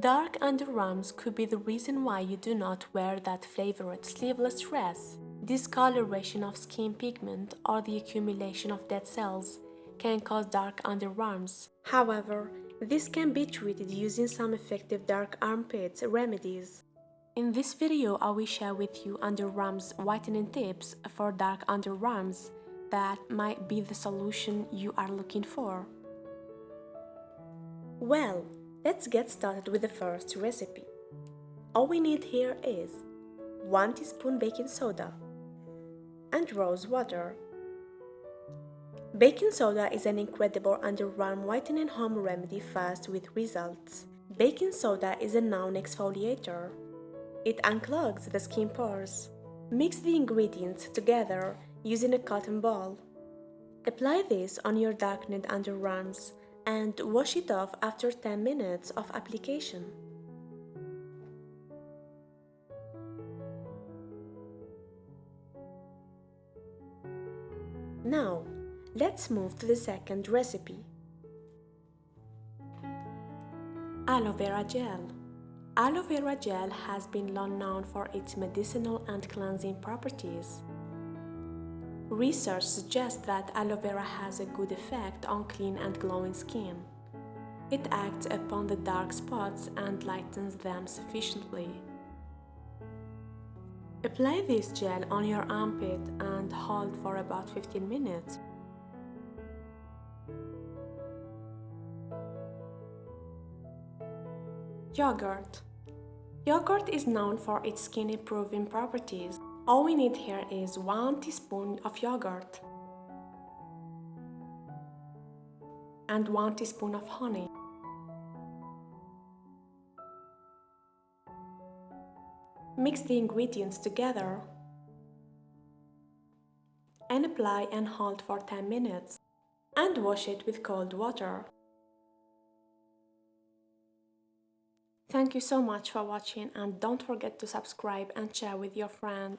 Dark underarms could be the reason why you do not wear that favorite sleeveless dress. Discoloration of skin pigment or the accumulation of dead cells can cause dark underarms. However, this can be treated using some effective dark armpit remedies. In this video, I will share with you underarms whitening tips for dark underarms that might be the solution you are looking for. Well, let's get started with the first recipe. All we need here is 1 teaspoon baking soda and rose water. Baking soda is an incredible underarm whitening home remedy fast with results. Baking soda is a non-exfoliator. It unclogs the skin pores. Mix the ingredients together using a cotton ball. Apply this on your darkened underarms and wash it off after 10 minutes of application. Now, let's move to the second recipe. Alovera Gel. Alovera gel has been long known for its medicinal and cleansing properties. Research suggests that aloe vera has a good effect on clean and glowing skin. It acts upon the dark spots and lightens them sufficiently. Apply this gel on your armpit and hold for about 15 minutes. Yogurt. Yogurt is known for its skin improving properties. All we need here is 1 teaspoon of yogurt and 1 teaspoon of honey. Mix the ingredients together and apply and hold for 10 minutes and wash it with cold water. Thank you so much for watching and don't forget to subscribe and share with your friend.